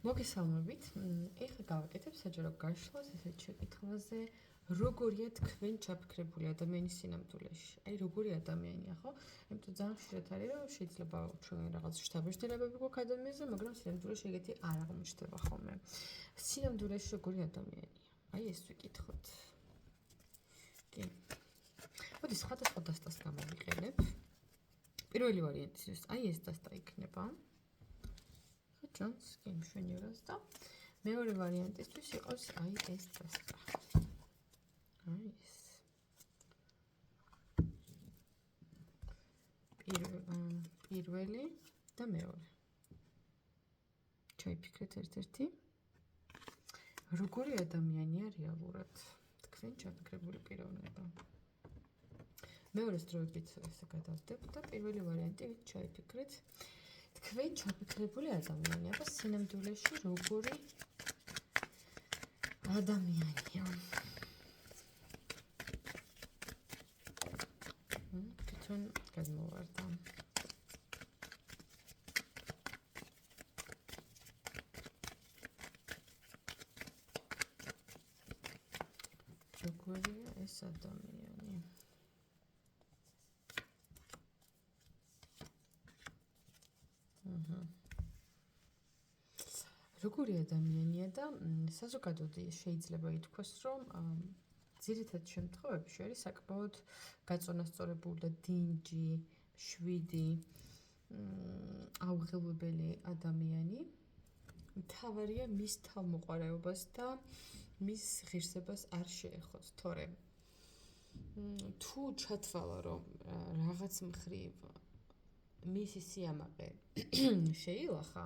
მოგესალმებით. ეხლა გავაკეთებ საჯარო გაშლას ესეთ შეკითხვაზე, როგორია თქვენ ჩაფიქრებული ადამიანის სინამდვილეში? აი, როგორი ადამიანია, ხო? იმიტომ ძალიან ხშირად არის, რომ შეიძლება ჩვენ რაღაც შთაბეჭდილებები გვაქვს ადამიანზე, მაგრამ სინამდვილეში ეგეთი არ აღმოჩნდება ხოლმე. სინამდვილეში როგორი ადამიანია? აი, ეს ვიკითხოთ. კი. მოდი სხვადასხვა დასტას გამოვიყენებ. პირველი ვარიანტისთვის, აი ეს დასტა იქნება. ჯონს კი მშვენივრად და მეორე ვარიანტისთვის იყოს აი ეს დასტა. აი ეს. პირველი და მეორე. ჩაიფიქრეთ ერთ-ერთი. როგორი ადამიანია რეალურად? თქვენ ჩაფიქრებული პიროვნება. მეორეს დროებით ესე გადავდებ და პირველი ვარიანტი ჩაიფიქრეთ. თქვენ ჩაფიქრებული ადამიანია და სინამდვილეში როგორი ადამიანია. თვითონ გადმოვარდა. როგორია ეს ადამიანი? როგორი ადამიანია და საზოგადოდ შეიძლება ითქვას, რომ ძირითად შემთხვევებში არის საკმაოდ გაწონასწორებული და დინჯი, შვიდი, აუღელვებელი ადამიანი. მთავარია მის თავმოყარებას და მის ღირსებას არ შეეხოთ, თორემ თუ ჩათვალა, რომ რაღაც მხრივ მისი სიამაყე შეილახა,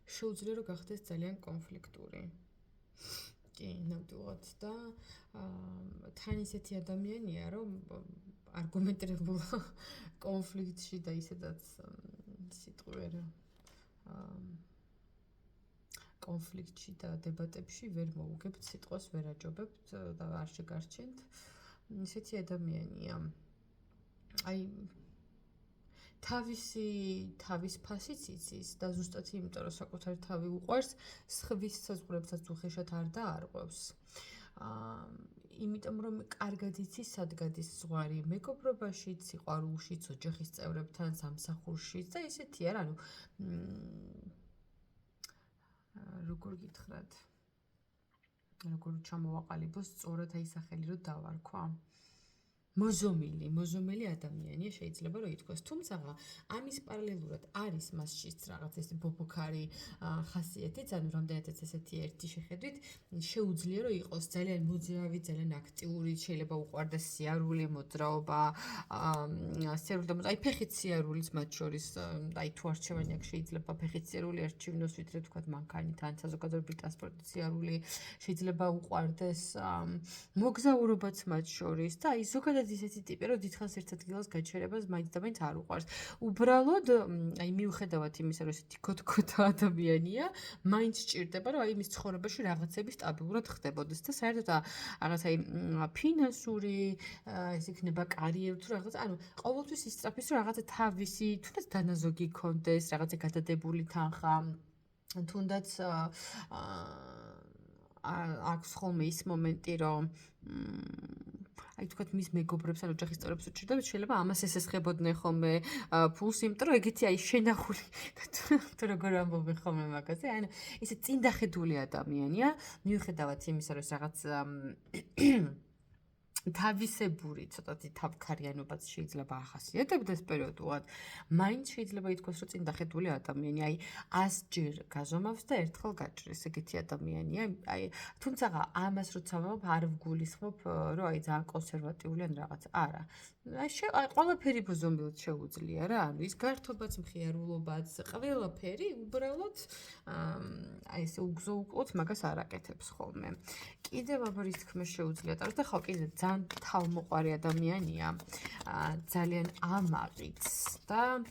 შეუძლია რომ გახდეს ძალიან კონფლიქტური. კი, ნამდვილად და თან ისეთი ადამიანია, რომ არგუმენტირებულ კონფლიქტში და ისედაც სიტყვიერ კონფლიქტში და დებატებში ვერ მოუგებთ, სიტყვას ვერ აჯობებთ და არ შეგარჩენთ. ისეთი ადამიანია. აი თავის ფასიც იცის და ზუსტად იმიტომ, რომ საკუთარი თავი უყვარს, სხვის საზღვრებსაც უხეშად არ დაარღვევს. იმიტომ, რომ კარგად იცის, სად გადის ზღვარი, მეგობრობაშიც, სიყვარულშიც, ოჯახის წევრებთან, სამსახურშიც და ისეთია რა, როგორ გითხრათ? როგორ ჩამოვაყალიბოს სწორად აი სახელი რო დავარქვა. მოზომილი ადამიანია შეიძლება რომ ითქვას, თუმცა ამის პარალელურად არის მასშიც რაღაც ეს ბობოქარი ხასიათიც, ანუ რამდენადაც ესეთი ერთი შეხედვით შეუძლია რომ იყოს ძალიან მოძრავი, ძალიან აქტიური, შეიძლება უყვარდეს სიარული, მოძრაობა, სიარული, აი ფეხით სიარულიც მათ შორის, აი თუ არჩევანი აქვს შეიძლება ფეხით სიარული არჩივნოს, ვიდრე თქვათ მანქანით ან საზოგადოებრივი ტრანსპორტით სიარული, შეიძლება უყვარდეს მოგზაურობაც მათ შორის და აი ზოგადად ისეთი ტიპი, რომ დიდხანს ერთ ადგილას გაჩერებას მაინც და მაინც არ უყვარს. უბრალოდ, აი მიუხედავად იმისა, რომ ესეთი ქოთქოთა ადამიანია, მაინც სჭირდება, რომ აი მის ცხოვრებაში რაღაცები სტაბილურად ხდებოდეს და საერთოდ რაღაც აი ფინანსური, ეს იქნება კარიერა თუ რაღაც, ანუ ყოველთვის ისწრაფის, რომ რაღაცა თავისი, თუნდაც დანაზოგი კონდეს, რაღაცა გადადებული თანხა, თუნდაც აქვს ხოლმე ის მომენტი, რომ აი თქვათ მის მეგობრებს ან ოჯახის წევრებს უჭირდებათ, შეიძლება ამას ესესხებოდნენ ხოლმე ფულს, იმიტომ რომ ეგეთი აი შენახული თუ როგორ ამბობენ ხოლმე მაგაზე, ანუ ესე წინდახედული ადამიანია, მიუხედავად იმისა, რომ რაღაც თავისებური ცოტათი თავქარიანობაც შეიძლება ახასიათებდეს პერიოდულად, მაინც შეიძლება ითქვას, რომ წინდახედული ადამიანი, აი 100-ჯერ გაზომავს და ერთხელ გაჭრის, ეგეთი ადამიანია. აი, თუმცა ამას როცა ვამბობ, არ ვგულისხმობ, რომ აი ძალიან კონსერვატიული ან რაღაც, არა. აი ყველაფერი ბოზომილად შეუძლია რა, ანუ ის გართობაც, მხიარულობაც, ყველაფერი უბრალოდ აი ესე უგზო-უკლოდ მაგას არ აკეთებს ხოლმე. კიდევ აბა რის თქმა შეუძლია და ხო კიდე ძალიან თავმოყარი ადამიანია, ძალიან ამაყიც და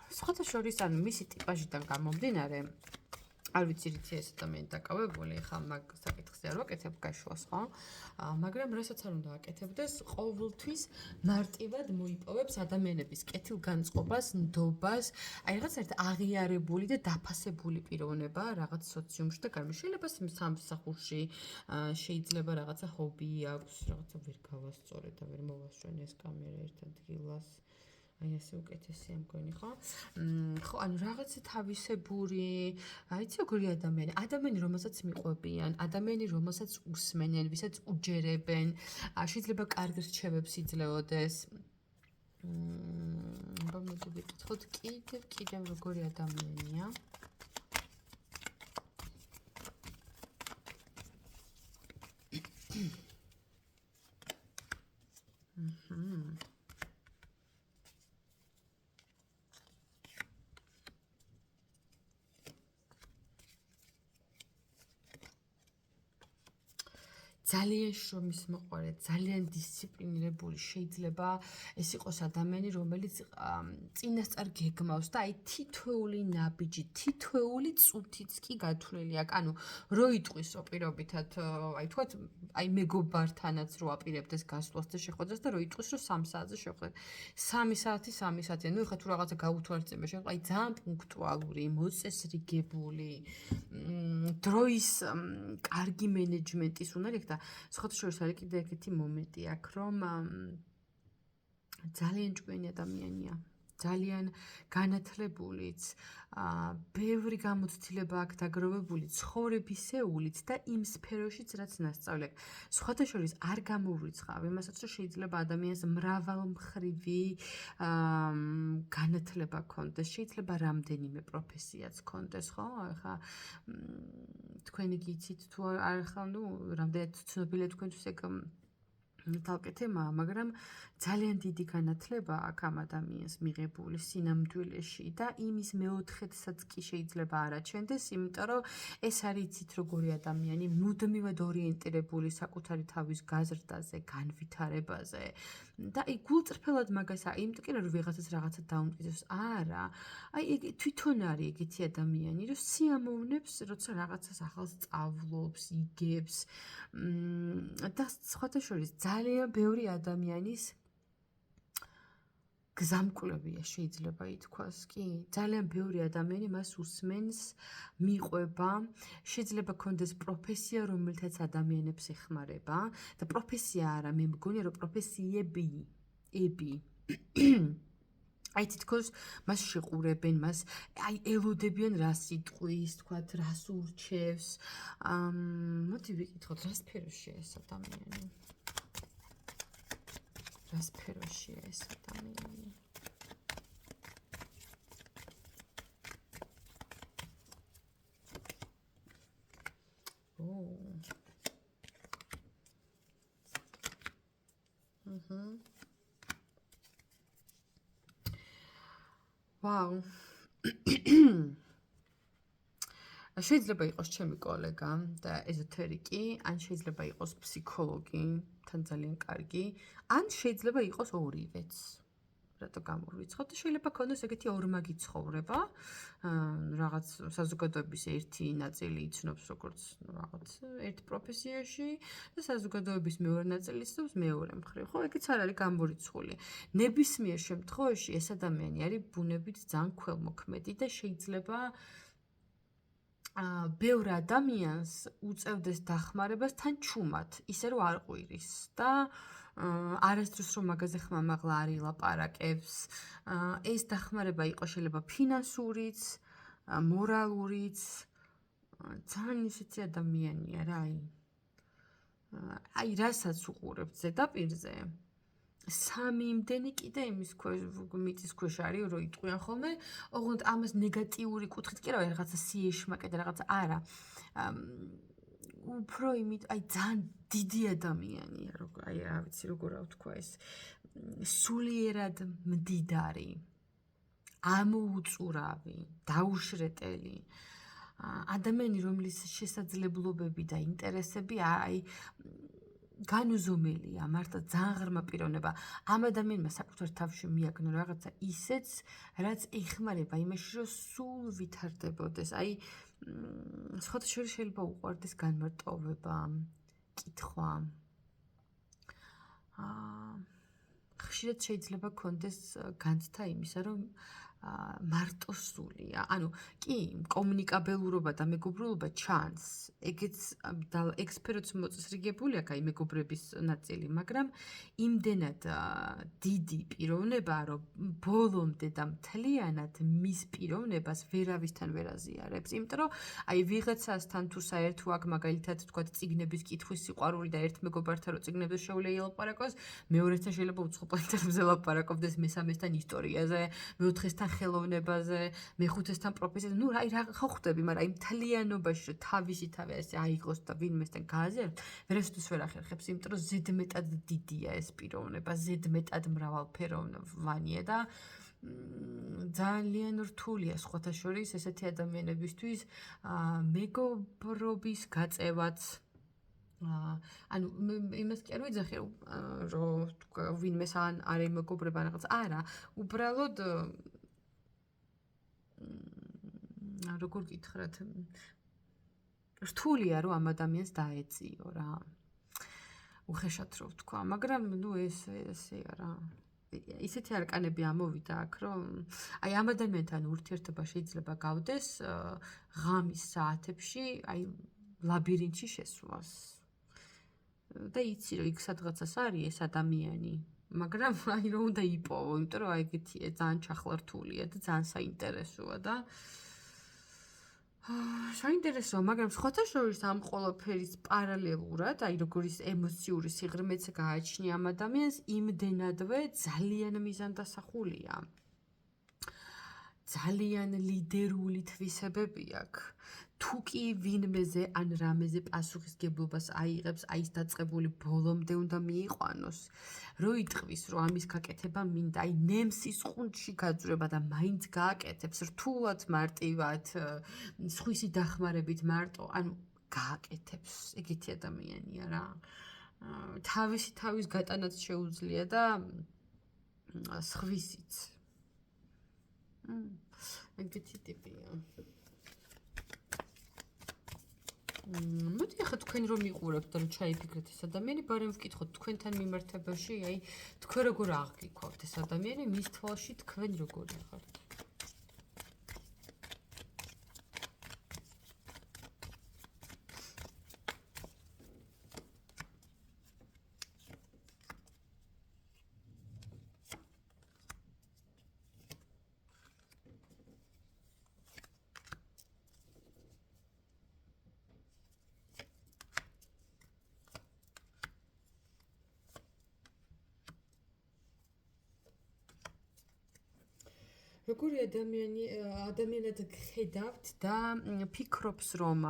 სხვათა შორის, ანუ მისი ტიპაჟიდან გამომდინარე, არ ვიცი რითი ეს ადამიანი დაკავებული, ხა მაგ საკითხზე არ ვაკეთებ გაშუას, ხო? მაგრამ რასაც არ უნდა აკეთებდეს, ყოველთვის მარტივად მოიპოვებს ადამიანების კეთილგანწყობას, ნდობას, აი რაღაც ერთ აღიარებული და დაფასებული პიროვნება რაღაც სოციუმში და გარემოში. შეიძლება სამსახურში, შეიძლება რაღაცა ჰობი აქვს, რაღაცა ვერ გავასწორე და ვერ მოვასწრონე ეს კამერა ერთ ადგილას. აი ასე უკეთესია მგონი, ხო? ხო, ანუ რაღაცა თავისებური, აიცი როგორი ადამიანი, რომელსაც მიყვებიან, ადამიანი, რომელსაც უსმენენ, ვისაც უჯერებენ, შეიძლება კარგ რჩევებს იძლეოდეს. აბა მოდი ვიკითხოთ კიდევ როგორი ადამიანია. ძალიან შრომის მოყვარე, ძალიან დისციპლინირებული, შეიძლება ეს იყოს ადამიანი, რომელიც წინასწარ გეგმავს და აი თითოეული ნაბიჯი, თითოეული წუთიც კი გათვლილი აქვს. ანუ რო იტყვის პირობითად, აი თქვათ, აი მეგობართანაც რო აპირებდეს გასვლას და შეხვედრას და რო იტყვის, რომ 3 საათზე შეხვდეთ. 3 საათი, 3 საათი. ნუ ეხლა თუ რაღაცა გაუთვალისწინებ, შეხვდა, აი ძალიან პუნქტუალური, მოწესრიგებული, დროის კარგი მენეჯმენტის უნარი აქვს და სხვათა შორის არის კიდე ეგეთი მომენტი აქვს, რომ ძალიან ჭკვიანი ადამიანია, ძალიან განათლებულიც, ბევრი გამოცდილება აქვს დაგროვებული ცხოვრებისეულით და იმ სფეროშიც რაც ნასწავლი აქვს. სხვათა შორის არ გამოვრიცხავ იმასაც, რომ შეიძლება ადამიანს მრავალმხრივი განათლება ჰქონდეს, შეიძლება რამდენიმე პროფესიაც ჰქონდეს, ხო? ახლა თქვენი გიცით თუ არ ხარ, ნუ რამდენად ცნობილია თქვენთვის ეგ თალკე თემაა, მაგრამ ძალიან დიდი განათლება აქვს ამ ადამიანს მიღებული სინამდვილეში და იმის მეოთხედსაც კი შეიძლება არაჩენდეს, იმიტომ რომ ეს არის იცით როგორი ადამიანი, მუდმივად ორიენტირებული საკუთარი თავის გაზრდაზე, განვითარებაზე და აი გულწრფელად მაგას იმიტომ კი რომ ვიღაცას რაღაცა დაუმტკიცებს, არა, აი ეგ თვითონ არის ეგეთი ადამიანი, რომ სიამოვნებს, როცა რაღაცას ახალს სწავლობს, იგებს და სხვათა შორის ძალიან ბევრი ადამიანის გზამკვლევია შეიძლება ითქვას, კი, ძალიან ბევრი ადამიანი მას უსმენს, მიყვება, შეიძლება ქონდეს პროფესია, რომელთაც ადამიანებს ეხმარება და პროფესია არა, მე მგონია, რომ პროფესიები აი თითქოს მას შეყურებენ, მას აი ელოდებიან რას იტყვის, თქვათ, რას ურჩევს. მოდი ვიკითხოთ, რა სფეროშია ეს ადამიანი? რა სფეროშია ეს ადამიანი? ვაუ. შეიძლება იყოს ჩემი კოლეგა და ეზოთერიკი, ან შეიძლება იყოს ფსიქოლოგი, თან ძალიან კარგი, ან შეიძლება იყოს ორივეც. რატო გამოვიცხოთ? შეიძლება ქონდეს ეგეთი ორმაგი ცხოვრება, რაღაც საზოგადოების ერთი ნაწილი იცნობს როგორც რაღაც ერთ პროფესიაში და საზოგადოების მეორე ნაწილი იცნობს მეორე მხრივ. ხო, ეგეც არ არის გამორიცხული. ნებისმიერ შემთხვევაში ეს ადამიანი არის ბუნებით ძალიან ქველმოქმედი და შეიძლება ბევრ ადამიანს უწევდეს დახმარებას თან ჩუმად, ისე რომ არ ყვირის და არასდროს რომ მაგაზე ხმამაღლა არ ილაპარაკებს. ეს დახმარება იყოს შეიძლება ფინანსურიც, მორალურიც. ძალიან ისეთი ადამიანია რა, აი რასაც უყურებთ ზედაპირზე, სამი იმდენი კიდე იმის მიწის ქვეშ არის, რომ იტყვიან ხოლმე, ოღონდ ამას ნეგატიური კუთხით კი რა, რაღაცა სიეშმაკე და რაღაცა არა. უფრო იმით, აი ძალიან დიდი ადამიანია, აი რა ვიცი, როგორ ვთქვა ეს, სულიერად მდიდარი, ამოუწურავი, დაუშრეტელი. ადამიანი, რომლის შესაძლებლობები და ინტერესები აი განუზომელია, მართლა ძალიან ღრმა პიროვნება. ამ ადამიანმა საკუთარ თავში მიაგნო რაღაცა ისეც, რაც ეხმარება იმაში, რომ სულ ვითარდებოდეს. აი, სხვათა შორის შეიძლება უყვარდეს განმარტოვება, კითხვა. ხშირად შეიძლება კონდეს განცდა იმისა, რომ მარტო სულია. ანუ კი, კომუნიკაბელურობა და მეგობრულობა ჩანს. ეგეც ექსპერტს მოწესრიგებული აქვს აი მეგობრების ნაწილი, მაგრამ იმდენად დიდი პიროვნება, რომ ბოლომდე და მთლიანად მის პიროვნებას ვერავისთან ვერ აზიარებს. იმიტომ რომ აი ვიღაცასთან თუ საერთო აქვს მაგალითად თქვათ წიგნების კითხვის სიყვარული და ერთ მეგობართან რო წიგნებზე შეუძლია ელაპარაკოს, მეორესთან შეიძლება უცხო პლანეტებზე ელაპარაკობდეს, მესამესთან ისტორიაზე, მეოთხესთან ხელოვნებაზე, მეხუთესთან პროფესიაზე. ნუ აი რა ხო ხვდები, მაგრამ აი მთლიანობაში რომ თავისი თავი ასე აიღოს და ვინმესთან გააზიაროს, ვერასდროს ვერ ახერხებს, იმიტომ რომ ზედმეტად დიდია ეს პიროვნება, ზედმეტად მრავალფეროვანია და ძალიან რთულია სხვათა შორის ესეთი ადამიანებისთვის მეგობრობის გაწევაც. ანუ იმას კი არ ვიძახე, რომ ვინმეს არ ემეგობრება რაღაც. არა, უბრალოდ როგორ გითხრათ, რთულია რომ ამ ადამიანს დაეწიო რა. უხეშად რო ვთქვა, მაგრამ ნუ ესეა რა. ისეთი არკანები ამოვიდა აქ, რომ აი ამ ადამიანთან ურთიერთობა შეიძლება გავდეს ღამის საათებში, აი ლაბირინთში შესვლას. და იცი რომ იქ სადღაცას არის ეს ადამიანი, მაგრამ აი რომ უნდა იპოვო, იმიტომ რომ აი ეგეთია, ძალიან ჩახლართულია და ძალიან საინტერესოა და საინტერესოა, მაგრამ სხვათა შორის ამ ყველაფერის პარალელურად, აი როგორ ის ემოციური სიღრმეც გააჩნია ამ ადამიანს, იმდენადვე ძალიან მიზანდასახულია. ძალიან ლიდერული თვისებები აქვს. თუ კი ვინმეზე ან რამეზე პასუხისგებლობას აიღებს, აი ეს დაწყებული ბოლომდე უნდა მიიყვანოს. რო იტყვის, რომ ამის გაკეთება მინდა, აი ნემსის ყუნჩი გაძვრება და მაინც გააკეთებს, რთულად მარტივად, სხვისი დახმარებით მარტო, ანუ გააკეთებს. ეგეთი ადამიანია რა. თავისი თავის გატანაც შეუძლია და სხვისიც. ეგეთი ტიპია. მოდი ახლა თქვენ რომ მიყურებთ და რომ ჩაიფიქრეთ ეს ადამიანი, ბარემ ვკითხოთ თქვენთან მიმართებაში, აი თქვენ როგორ აღგიქვავთ ეს ადამიანი, მის თვალში თქვენ როგორი ხართ? როგორი ადამიანად ხედავთ და ფიქრობს, რომ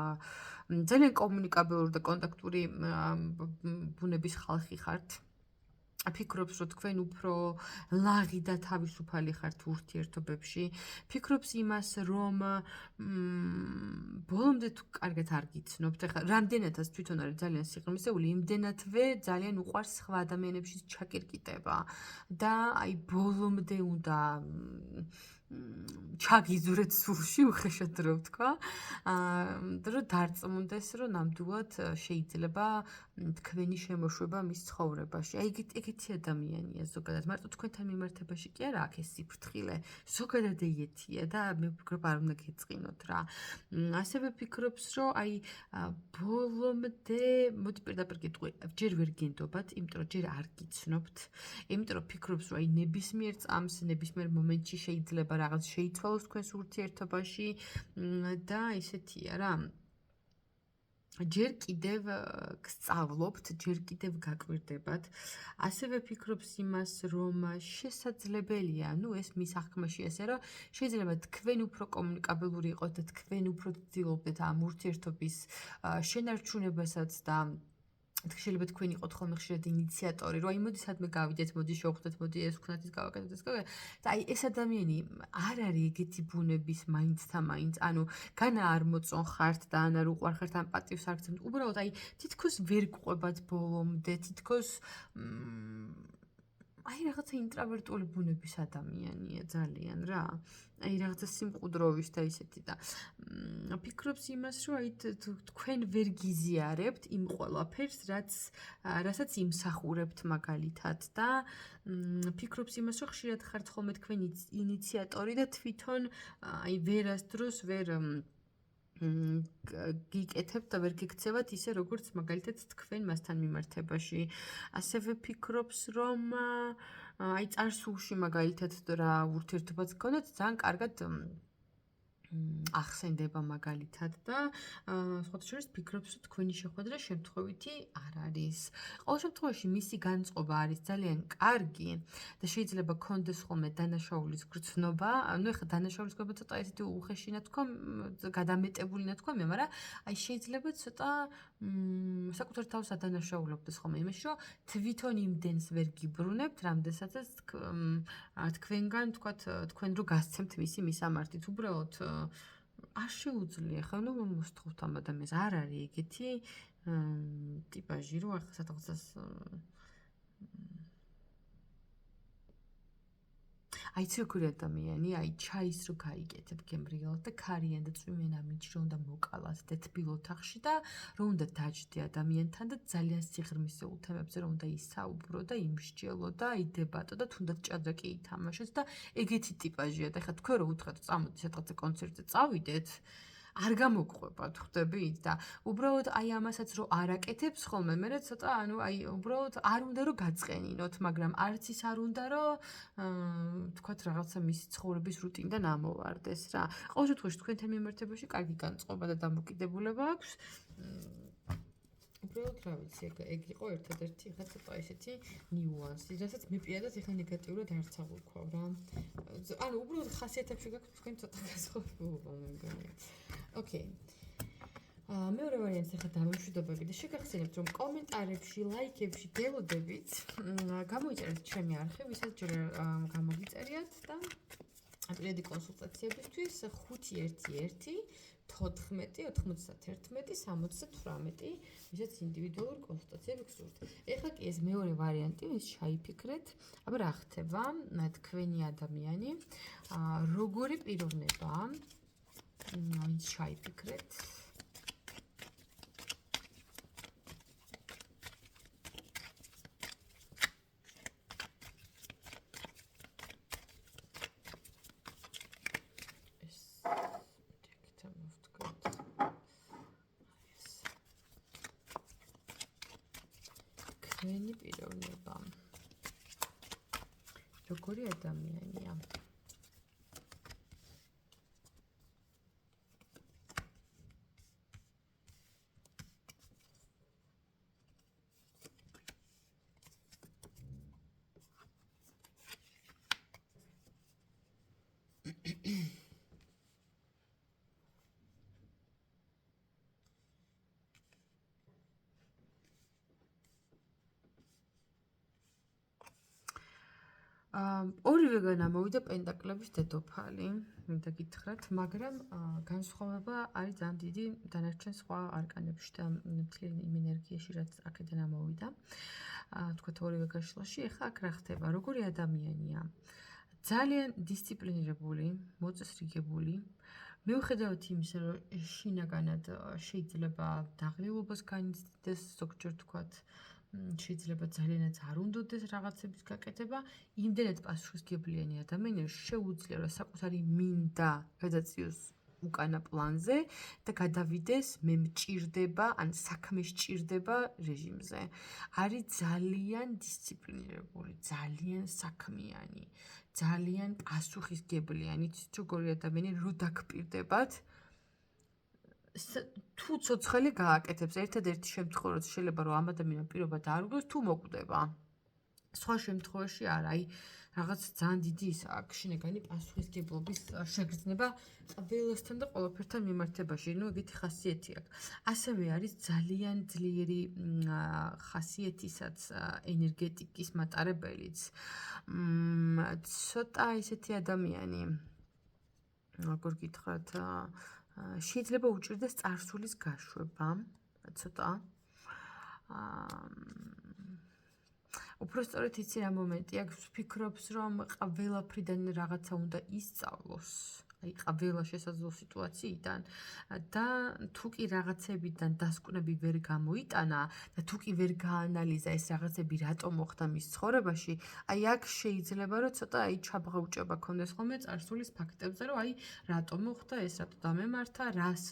ძალიან კომუნიკაბელური და კონტაქტური ბუნების ხალხი ხართ. ფიქრობს, რომ თქვენ უფრო ლაღი და თავისუფალი ხართ ურთიერთობებში. ფიქრობს იმას, რომ ბოლომდე თუ კარგად არ გიცნობთ, ახლა რამდენადაც თვითონ არის ძალიან სიღრმისეული, იმდენადვე ძალიან უყვარს სხვა ადამიანებში ჩაკირკიტება და აი ბოლომდე უნდა ჩაგიზურეთ სულში, უხეშად რო ვთქვა, რომ დარწმუნდეს, რომ ნამდვილად შეიძლება თქვენი შემოშვება მის ცხოვრებაში. აი ეგეთი ადამიანია ზოგადად. მარტო თქვენთან მიმართებაში კი არა აქ ეს სიფრთხილე, ზოგადად ეგეთია და მე ვფიქრობ არ უნდა გეწყინოთ რა. ასევე ფიქრობს, რომ აი ბოლომდე, მოდი პირდაპირ გეტყვი, ჯერ ვერ გენდობათ, იმიტომ რომ ჯერ არ გიცნობთ. იმიტომ რომ ფიქრობს, რომ აი ნებისმიერ წამს, ნებისმიერ მომენტში შეიძლება რაღაც შეიცვალოს თქვენს ურთიერთობაში და ისეთია რა. ჯერ კიდევ გსწავლობთ, ჯერ კიდევ გაკვირდებათ. ასევე ფიქრობს იმას, რომ შესაძლებელია, ნუ ეს მის აღქმაში ასე, რომ შეიძლება თქვენ უფრო კომუნიკაბელური იყოთ და თქვენ უფრო ცდილობდეთ ამ ურთიერთობის შენარჩუნებასაც და შეიძლება თქვენ იყოთ ხოლმე ხშირად ინიციატორი, რომ აი მოდი სადმე გავიდეთ, მოდი შევხვდეთ, მოდი ეს ვქნათ, ის გავაკეთოთ, ეს გავაკეთოთ. და აი ეს ადამიანი არ არის ეგეთი ბუნების მაინც და მაინც, ანუ განა არ მოწონხართ და ან არ უყვარხართ ან პატივს არ გცემთ. უბრალოდ აი თითქოს ვერ გყვებათ ბოლომდე, თითქოს აი რაღაცა ინტროვერტული ბუნების ადამიანია ძალიან რა. აი რაღაცა სიმყუდროვის და ისეთი და ფიქრობს იმას, რომ აი თქვენ ვერ გიზიარებთ იმ ყველაფერს, რასაც იმსახურებთ მაგალითად და ფიქრობს იმას, რომ ხშირად ხართ ხოლმე თქვენი ინიციატორი და თვითონ აი ვერასდროს ვერ გიკეთებთ და ვერ გიქცევათ ისე როგორც მაგალითად თქვენ მასთან მიმართებაში. ასევე ფიქრობს, რომ აი წარსულში მაგალითად რა ურთიერთობაც გქონდათ, ძალიან კარგად ახსენდება მაგალითად და სხვათა შორის ფიქრობს, რომ თქვენი შეხვედრა შემთხვევითი არ არის. ყოველ შემთხვევაში მისი განწყობა არის ძალიან კარგი და შეიძლება გქონდეს ხოლმე დანაშაულის გრძნობა, ანუ ეხლა დანაშაულის გრძნობა ცოტა ესეთი უხეში ნათქვა, გადამეტებული ნათქვამია, მაგრამ აი შეიძლება ცოტა საკუთარ თავს ადანაშაულებდეს ხოლმე იმაში, რომ თვითონ იმდენს ვერ გიბრუნებთ, რამდენსაც თქვენგან თქვათ თქვენ რო გასცემთ მისი მისამართით. უბრალოდ არ შეუძლია ხო ნუ მოსთხოვთ ამ ადამიანს. არ არის ეგეთი ტიპაჟი, რომ ახლა სადღაცას აი ცირკული ადამიანი, აი ჩაის რო გაიგეთებ გემრიელად და ქარიან და წვიმიან ამიჯი რომ უნდა მოკალათ და თბილ ოთახში და რომ უნდა დაჯდე ადამიანთან და ძალიან სიღრმისეულ თემებზე რომ უნდა ისაუბრო და იმსჯელო და აი დებატო და თუნდაც ჭადრაკი ითამაშოს და ეგეთი ტიპაჟია და ეხლა თქვენ რო უთხრათ წამოდი სადღაცა კონცერტზე წავიდეთ არ გამოგყვებათ, ხვდებით და უბრალოდ აი ამასაც რო არაკეთებს ხოლმე, მე ცოტა ანუ აი უბრალოდ არ უნდა რომ გაწყენინოთ, მაგრამ არც ის არ უნდა რომ თქვათ რაღაცა მისი ცხოვრების რუტინიდან ამოვარდეს რა. ყოველ შემთხვევაში თქვენთან მიმართებაში კარგი განწყობა და დამოკიდებულება აქვს. უბრალოდ რა ვიცი, ეგ იყო ერთადერთი ხა ცოტა ესეთი ნიუანსი, რასაც მე პირადად ეხლა ნეგატიურად არც აღვიქვავ რა. ანუ უბრალოდ ხასიათებში გაქვთ თქვენ ცოტა განსხვავება მე მგონია. ოკეი. მეორე ვარიანტი ახლა დამშვიდობები და შეგახსენებთ რომ კომენტარებში, ლაიქებში გელოდებით, გამოიწერეთ ჩემი არხი, ვისაც ჯერ გამოგიწერიათ და პირადი კონსულტაციებისთვის 511 14 91 78, ვისაც ინდივიდუალური კონსულტაციები გსურთ. ეხლა კი ეს მეორე ვარიანტი, ის ჩაიფიქრეთ, აბა რა ხდება, თქვენი ადამიანი, როგორი პიროვნება ის ჩაიფიქრეთ. თქვენი პიროვნება. როგორი ადამიანია? ორივეგან ამოვიდა პენტაკლების დედოფალი, მინდა გითხრათ, მაგრამ განსხვავება არის ძალიან დიდი დანარჩენ სხვა არკანებში და მთლიან იმ ენერგიაში, რაც აქედან ამოვიდა. თქვათ ორივე გაშლაში, ეხლა აქ რა ხდება? როგორი ადამიანია? ძალიან დისციპლინირებული, მოწესრიგებული. მიუხედავად იმისა, რომ შინაგანად შეიძლება დაღლილობას განიცდიდეს, ზოგჯერ თქვათ შეიძლება ძალიანაც არ უნდოდეს რაღაცების გაკეთება, იმდენად პასუხისმგებლიანი ადამიანია, შეუძლია რომ საკუთარი მინდა გადაწიოს უკანა პლანზე და გადავიდეს მე მჭირდება, ან საქმე სჭირდება რეჟიმზე. არის ძალიან დისციპლინირებული, ძალიან საქმიანი, ძალიან პასუხისმგებლიანი, იცით როგორი ადამიანი რო დაგპირდებათ თუ ცოცხალი გააკეთებს, ერთადერთი შემთხვევაში შეიძლება რომ ამ ადამიანმა პირობა დაარღვიოს თუ მოკვდება. სხვა შემთხვევაში არა, აი რაღაც ძალიან დიდი ის აქ შინაგანი პასუხისმგებლობის შეგრძნება ყველასთან და ყველაფერთან მიმართებაში. ნუ ეგეთი ხასიათი აქვს. ასევე არის ძალიან ძლიერი ხასიათისაც ენერგეტიკის მატარებელიც. ცოტა ესეთი ადამიანი როგორ გითხრათ, შეიძლება უჭირდეს წარსულის გაშვება, ცოტა. უпростоრეთ იცი რა მომენტი აქვს, ვფიქრობს რომ ყველაფრიდან რაღაცა უნდა ისწავლოს. აი ყველა შესაძლო სიტუაციიდან და თუ კი რაღაცებიდან დასკვნები ვერ გამოიტანა და თუ კი ვერ გაანალიზა ეს რაღაცები რატომ მოხდა მის ცხოვრებაში, აი აქ შეიძლება რომ ცოტა აი ჩაბღაუჭება ქონდეს ხოლმე წარსულის ფაქტებზე, რომ აი რატომ მოხდა ეს, რატო დამემართა, რას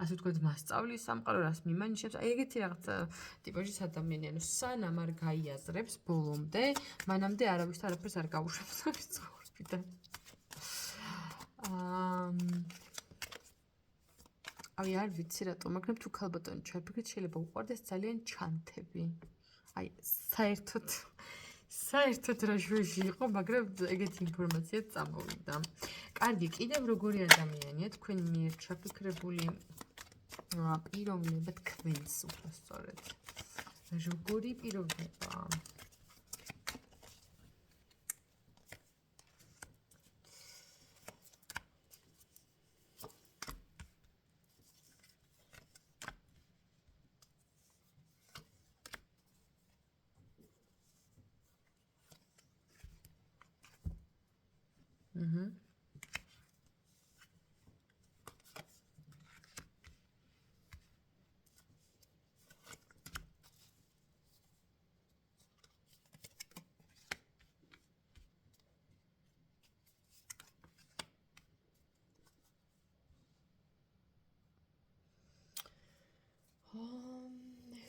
ასე ვთქვათ მასწავლის სამყარო, რას მიმანიშნებს. აი ეგეთი რაღაც ტიპაჟის ადამიანი, ანუ სანამ არ გაიაზრებს ბოლომდე, მანამდე არავის და არაფერს არ გაუშვებს ის ცხოვრებიდან. აი არ ვიცი რატო, მაგრამ თუ ქალბატონი ჩაიფიქრეთ, შეიძლება უყვარდეს ძალიან ჩანთები. აი საერთოდ რა შვეში იყო, მაგრამ ეგეთი ინფორმაცია წამოვიდა. კარგი, კიდევ როგორი ადამიანია თქვენ მიერ ჩაფიქრებული პიროვნება თქვენს უბრალოდ. როგორი პიროვნება?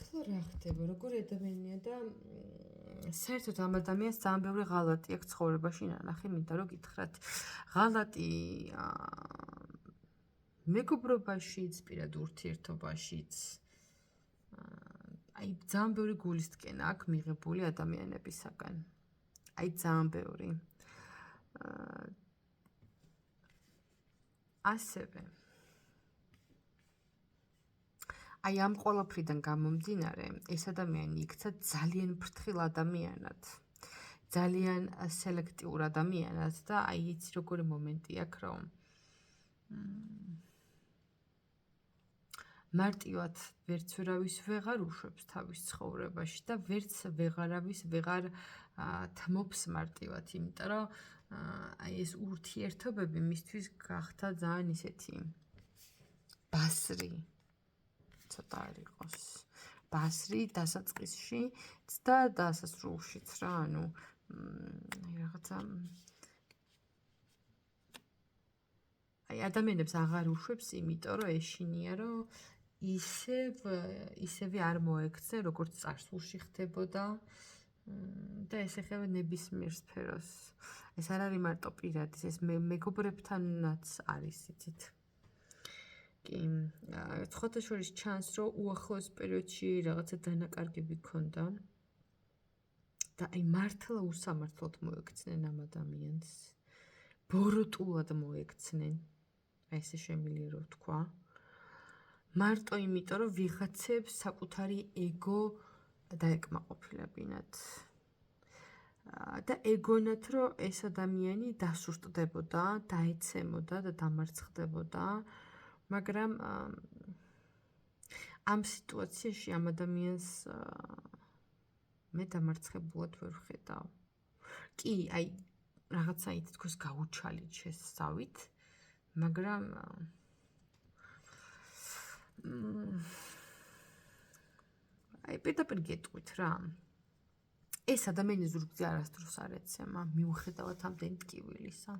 ეხლა რა ხდება, როგორი ადამიანია და საერთოდ ამ ადამიანს ძალიან ბევრი ღალატი აქვს ცხოვრებაში ნანახი, მინდა რომ გითხრათ. ღალატი მეგობრობაშიც, პირად ურთიერთობაშიც. აი ძალიან ბევრი გულისტკენა აქვს მიღებული ადამიანებისაგან. აი ძალიან ბევრი. ასევე აი ამ ყველაფრიდან გამომდინარე, ეს ადამიანი იქცა ძალიან ფრთხილ ადამიანად, ძალიან სელექტიურ ადამიანად და აი იცი როგორი მომენტი აქვს, რომ მარტივად ვერც ვერავის ვეღარ უშვებს თავის ცხოვრებაში და ვერც ვეღარავის ვეღარ თმობს მარტივად, იმიტომ რომ აი ეს ურთიერთობები მისთვის გახდა ძალიან ისეთი ბასრი. ცოტა არ იყოს ბასრი დასაწყისში და დასასრულშიც რა, ანუ რაღაცა აი ადამიანებს აღარ უშვებს, იმიტომ რომ ეშინია, რომ ისევე არ მოექცე, როგორც წარსულში ხდებოდა და ეს ეხება ნებისმიერ სფეროს. ეს არ არის მარტო პირადის, ეს მეგობრებთანაც არის, იცით. კი, ცხოთა შორის ჩანს, რომ უახლოეს პერიოდში რაღაცა დანაკარგები ქონდა და აი მართლა უსამართლოდ მოექცნენ ამ ადამიანს. ბოროტულად მოექცნენ. აი ესე შემიძლია რომ ვთქვა. მარტო იმიტომ, რომ ვიღაცებს საკუთარი ეგო დაეკმაყოფილებინათ. და ეგონათ, რომ ეს ადამიანი დასუსტდებოდა, დაეცემოდა და დამარცხდებოდა. მაგრამ ამ სიტუაციაში ამ ადამიანს მე დამარცხებულად ვერ ვხედავ. კი, აი რაღაცა თითქოს გაუჩალით შესავით, მაგრამ აი პირდაპირ გეტყვით რა. ეს ადამიანი ზურგზე არასდროს არ ეცემა, მიუხედავად ამდენი ტკივილისა.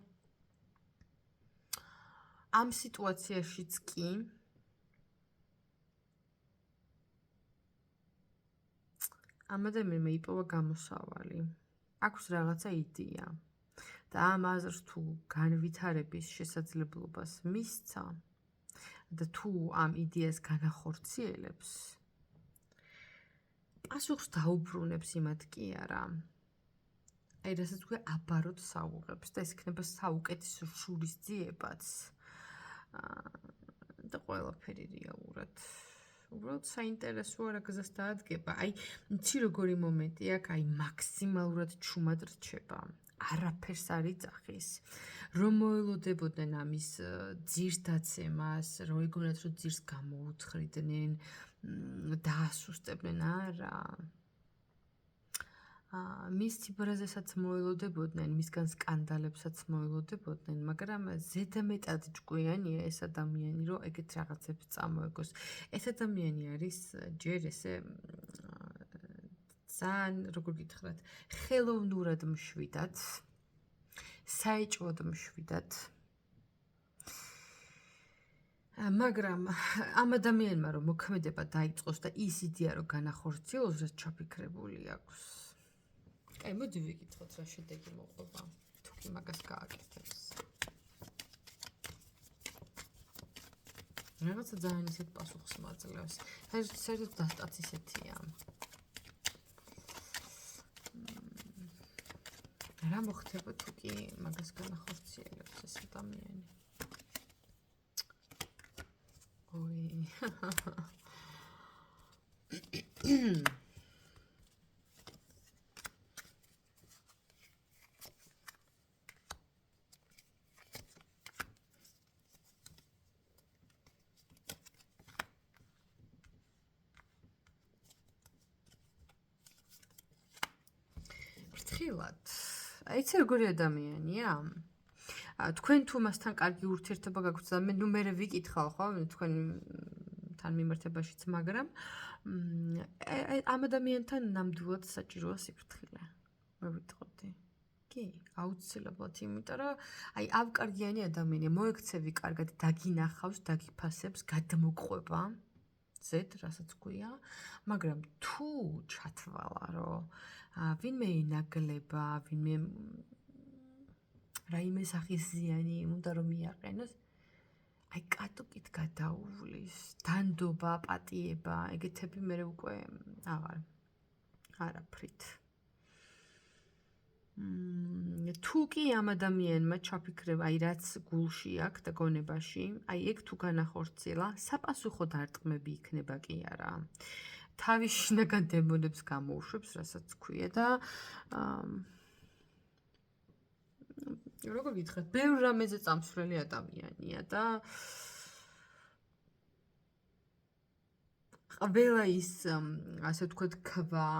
ამ სიტუაციაშიც კი ამ ადამიანმა იპოვა გამოსავალი. აქვს რაღაცა იდეა და ამ აზრს თუ განვითარების შესაძლებლობას მისცა და თუ ამ იდეას განახორციელებს, პასუხს დაუბრუნებს იმათ კი არა. აი რასაც თქვი აბაროდ საუღებს და ეს იქნება საუკეთესო შურისძიებაც. და ყველაფერი რეალურად. უბრალოდ საინტერესოა რა გზას დაადგება. აი, იცი როგორი მომენტი აქვს, აი მაქსიმალურად ჩუმად რჩება. არაფერს არ იძახის. რომ მოელოდებოდნენ ამის ძირს დაცემას, რომ ეგონათ რომ ძირს გამოუცხრიდნენ, დაასუსტებდნენ, არა. მის ციბრაზესაც მოელოდებოდნენ, მისგან სკანდალებსაც მოელოდებოდნენ, მაგრამ ზედამეტად ჭკვიანია ეს ადამიანი, რომ ეგეთ რაღაცებს წამოეგოს. ეს ადამიანი არის ჯერ ესე ძალიან, როგორ გითხრათ, ხელოვნურად მშვიდად, საეჭვოდ მშვიდად. მაგრამ ამ ადამიანმა რომ მოქმედება დაიწყოს და ის იდეა რომ განახორციელოს, რაც ჩაფიქრებული აქვს. აი, მოდი ვიკითხოთ რა შედეგი მოყვება, თუ კი მაგას გააკეთებს. რაღაცა ძალიან ისეთ პასუხს მაძლევს. საერთოდ დასტაც ისეთია. რა მოხდება თუ კი მაგას განახორციელებს ეს ადამიანი? ოი. ფრთხილად. აი, ეს როგორი ადამიანია? თქვენ თუ მასთან კარგი ურთიერთობა გაქვთ და მე ვიკითხავ, ხო, თქვენთან მიმართებაშიც, მაგრამ ამ ადამიანთან ნამდვილად საჭიროა სიფრთხილე. მე ვიტყოდი. კი, აუცილებლად, იმიტომ რომ აი ავკარგიანი ადამიანია, მოექცევი კარგად, დაგინახავს, დაგიფასებს, გადმოყვება. ზედ, რასაც ქვია, მაგრამ თუ ჩათვალა, რომ ვინმე ინაგლება, ვინმე რაიმე სახის ზიანი უნდა რომ მიაყენოს, აი კატუკით გადაუვლის, დანდობა, პატიება, ეგეთები მე უკვე არაფრით. თუ კი ამ ადამიანმა ჩაფიქრება, აი რაც გულში აქვს და გონებაში, აი ეგ თუ განახორციელა, საპასუხო დარტყმები იქნება კი არა. თავის შინაგან დემონებს გამოუშვებს, რასაც ქვია და როგორ გითხრათ, ბევრ რამეზე წამსვლელი ადამიანია და ყველა ის, ასე ვთქვათ, ქვა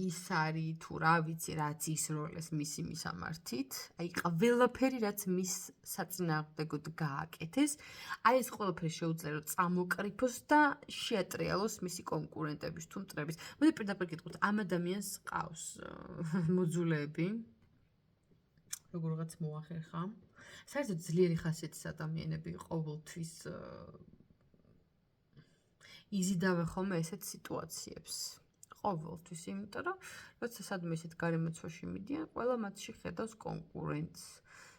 ის არის თუ რა ვიცი, რაც ისროლეს მისი მისამართით, აი ყველაფერი რაც მის საწინააღმდეგოდ გააკეთეს, აი ეს ყველაფერი შეუძლია რომ წამოკრიფოს და შეატრიალოს მისი კონკურენტების თუ მტრების. მოდი პირდაპირ გიტყვით, ამ ადამიანს ყავს მოძულეები, როგორღაც მოახერხა. საერთოდ ძლიერი ხასიათის ადამიანები ყოველთვის იზიდავენ ხოლმე ესეთ სიტუაციებს. ყოველთვის, იმიტომ რომ როცა სადმე ისეთ გარემოცვაში მიდიან, ყველა მათში ხედავს კონკურენტს.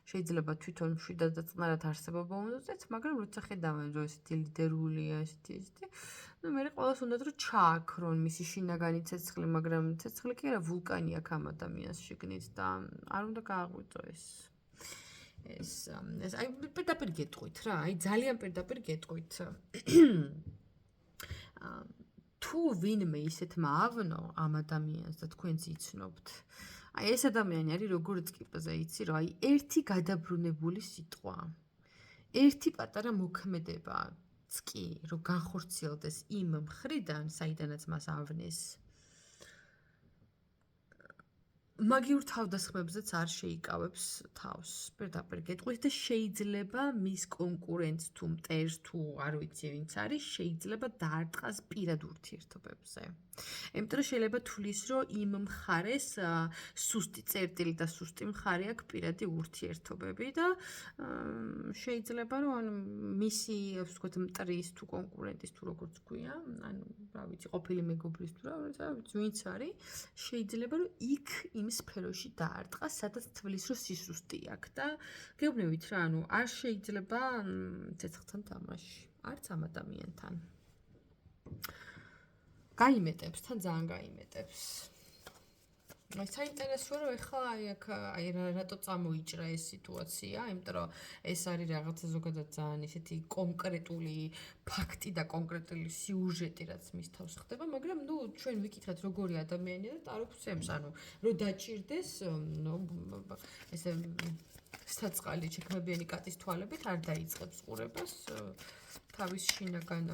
შეიძლება თვითონ მშვიდად და წყნარად არსებობა უნდათ, მაგრამ როცა ხედავენ, რომ ესეთი ლიდერულია, ესეთი, მე ყველას უნდათ რომ ჩააქრონ მისი შინაგანი ცეცხლი, მაგრამ ცეცხლი კი არა, ვულკანი აქვს ამ ადამიანს შიგნით და არ უნდა გააღვიძო ეს. აი პირდაპირ გეტყვით რა, აი ძალიან პირდაპირ გეტყვით. თუ ვინმე ისეთმა ავნო ამ ადამიანს და თქვენც იცნობთ, აი ეს ადამიანი არის როგორც კიპზე, იცი რომ აი ერთი გადაბრუნებული სიტყვა, ერთი პატარა მოქმედებაც კი, რომ განხორციელდეს იმ მხრიდან, საიდანაც მას ავნეს, მაგიურ თავდასხმებზეც არ შეიკავებს თავს. პირდაპირ გეტყვით და შეიძლება მის კონკურენტს თუ მტერს თუ არ ვიცი ვინც არის, შეიძლება დაარტყას პირად ურთიერთობებზე. იმიტომ რომ შეიძლება თulis რომ იმ მხარეს სუსტი წერტილი და სუსტი მხარე აქვს პირადი ურთიერთობები და შეიძლება რომ ანუ მისი, ასე ვთქვათ, მტრის თუ კონკურენტის თუ როგორც ქვია, ანუ რა ვიცი, ყოფილი მეგობრის თუ რა ვიცი, ვინც არის, შეიძლება რომ იქ იმ სფეროში დაარტყას, სადაც თვლის რომ სისუსტე აქვს და გეუბნებით რა, ანუ არ შეიძლება ცეცხლთან თამაში, არც ამ ადამიანთან. გაიმეტებს, თან ძალიან გაიმეტებს. საინტერესოა რომ ეხლა აი რატო წამოიჭრა ეს სიტუაცია, იმიტომ რომ ეს არის რაღაცა ზოგადად ძალიან ისეთი კონკრეტული ფაქტი და კონკრეტული სიუჟეტი, რაც მის თავს ხდება, მაგრამ ნუ ჩვენ ვიკითხეთ როგორი ადამიანია და ტაროქცემს, ანუ რომ დაჭირდეს, ესე საწყალი ჩექმებიანი კატის თვალებით არ დაიწყებს ყურებას თავის შინაგან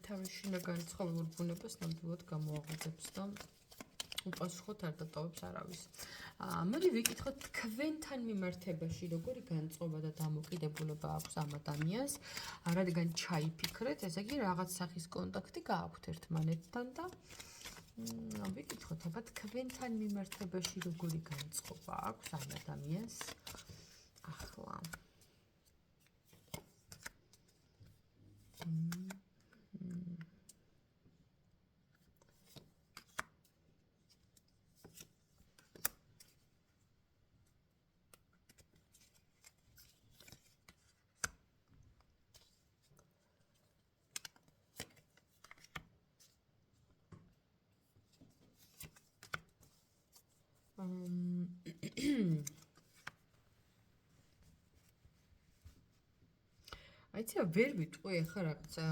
თავის შინაგან ცხოველურ ბუნებას ნამდვილად გამოაღვიძებს და უპასუხოდ არ დატოვებს არავის. მოდი ვიკითხოთ თქვენთან მიმართებაში როგორი განწყობა და დამოკიდებულება აქვს ამ ადამიანს, რადგან ჩაიფიქრეთ, ესე იგი რაღაც სახის კონტაქტი გააქვთ ერთმანეთთან და ვიკითხოთ აბა თქვენთან მიმართებაში როგორი განწყობა აქვს ამ ადამიანს ახლა. აიცი ვერ ვიტყვი ახლა რაღაცა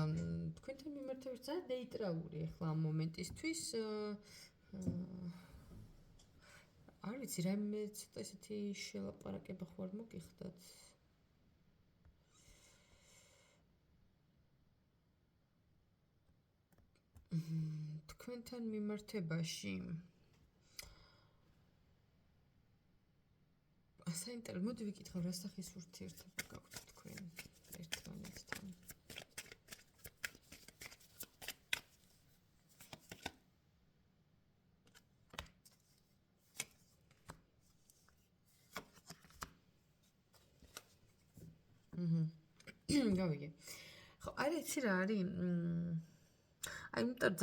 თქვენთან მიმართებით ძალიან ნეიტრალური ახლა ამ მომენტისთვის არ ვიცი რაიმე ცოტა ესეთი შელაპარაკება ხო არ მოგიხდათ თქვენთან მიმართებაში საინტერესო მოდი ვიკითხავ რა სახის ურთიერთობა გაქვთ თქვენ ერთმანეთთან გავიგე ხო არის იცი რა არის აი იმიტომ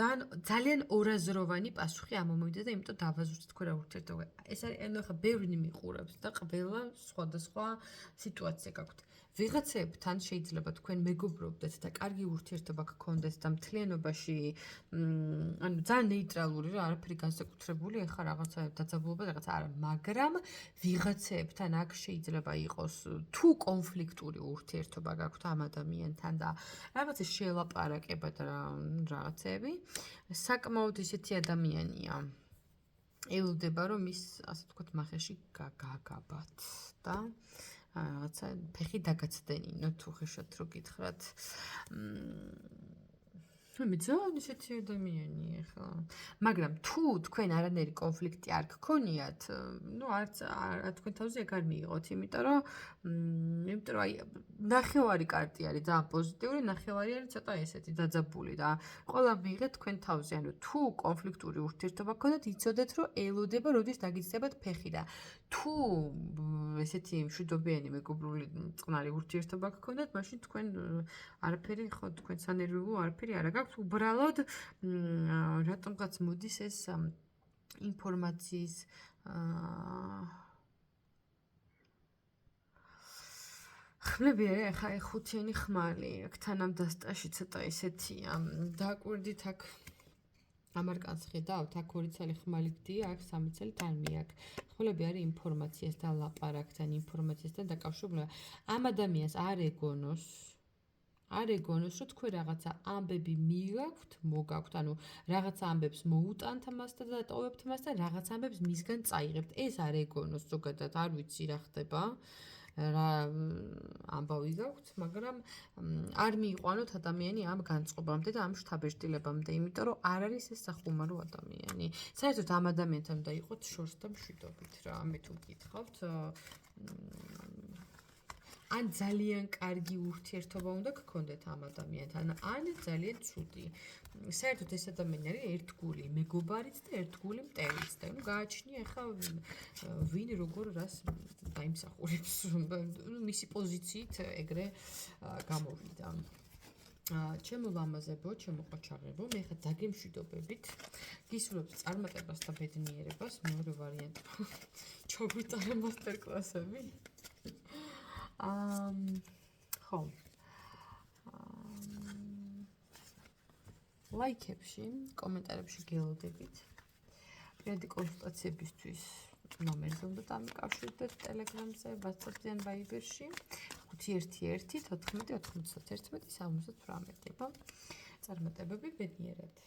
ძალიან ორაზროვანი პასუხი ამ მომენტზე და იმიტომ დავაზუსტეთ თქვენ რა ურთიერთობა. ეს არის ანუ ხა ბევრი მიყურებს და ყველა სხვადასხვა სიტუაცია გაქვთ. ვიღაცებთან შეიძლება თქვენ მეგობრობდეთ და კარგი ურთიერთობა გქონდეს და მთლიანობაში ანუ ძალიან ნეიტრალური რა არაფერი განსაკუთრებული ეხა რაღაცა დაძაბულობა რაღაცა არა, მაგრამ ვიღაცებთან აქ შეიძლება იყოს თუ კონფლიქტური ურთიერთობა გაქვთ ამ ადამიანთან და რაღაცა შელაპარაკება და რაღაცები საკმაოდ ისეთი ადამიანია ელოდება რომ ის ასე ვთქვათ მახეში გაგაბათ და რაღაცა ფეხი დაგაცდენინო თუ ხეშად რო გითხრათ მე ძალიან ისეთი ადამიანია ხა მაგრამ თუ თქვენ არანაირი კონფლიქტი არ გქონიათ ნუ არც თქვენ თავზე ეგ არ მიიღოთ იმიტომ რომ აი ნახევარი კარტი არის ძალიან პოზიტიური ნახევარი არის ცოტა ესეთი დაძაბული და ყველა მიიღეთ თქვენ თავზე ანუ თუ კონფლიქტური ურთიერთობა გქონდათ იცოდეთ რომ ელოდება როდის დაგიცდებათ ფეხი და თუ ესეთი მშვიდობიანი მეგობრული წყნარი ურთიერთობა გქონდათ მაშინ თქვენ არაფერი ხო თქვენ სანერვიულო არაფერი არ აქვს უბრალოდ რატომღაც მოდის ეს ინფორმაციის ხმლები არის ახლა ხუთიანი ხმალი აქ თანამ დასტაში ცოტა ესეთია დააკვირდით აქ ამარკანს ხედავთ აქ ორი ცალი ხმალი გდია აქ სამი ცალი თალმი აქ ხმლები არის ინფორმაციასთან ლაპარაკთან ინფორმაციასთან დაკავშირებული ამ ადამიანს არ ეგონოს რომ თქვენ რაღაცა ამბები მიიღავთ, მოგაქვთ, ანუ რაღაცა ამბებს მოუტანთ მასთან და დატოვებთ მას და რაღაცა ამბებს მისგან წაიღებთ. ეს არ ეგონოს ზოგადად, არ ვიცი რა ხდება. რა ამბავი გაქვთ, მაგრამ არ მიიყვანოთ ადამიანი ამ განწყობამდე და ამ შთაბეჭდილებამდე, იმიტომ რომ არ არის ეს სახუმარო ადამიანი. საერთოდ ამ ადამიანთან უნდა იყოთ შორს და მშვიდობით რა, მე თუ გითხავთ ან ძალიან კარგი ურთიერთობა უნდა გქონდეთ ამ ადამიანთან, ან ძალიან ცუდი. საერთოდ ეს ადამიანი არის ერთგული მეგობარიც და ერთგული მტერიც და ნუ გააჩნია ახლა ვინ როგორ რას დაიმსახურებს, ნუ მისი პოზიციით ეგრე გამოვიდა. ჩემო ლამაზებო, ჩემო ყოჩაღებო, მე ხა დაგემშვიდობებით. გისურვებთ წარმატებას და ბედნიერებას, მეორე ვარიანტი. ჩაგვიტარა მასტერკლასები. ხო. ლაიქებში, კომენტარებში გელოდებით. პირადი კონსულტაციებისთვის ნომერზე უნდა დამიკავშირდეთ Telegram-ზე, WhatsApp-ზე ან Viber-ში 511 14 91 78. წარმატებები ბედნიერად.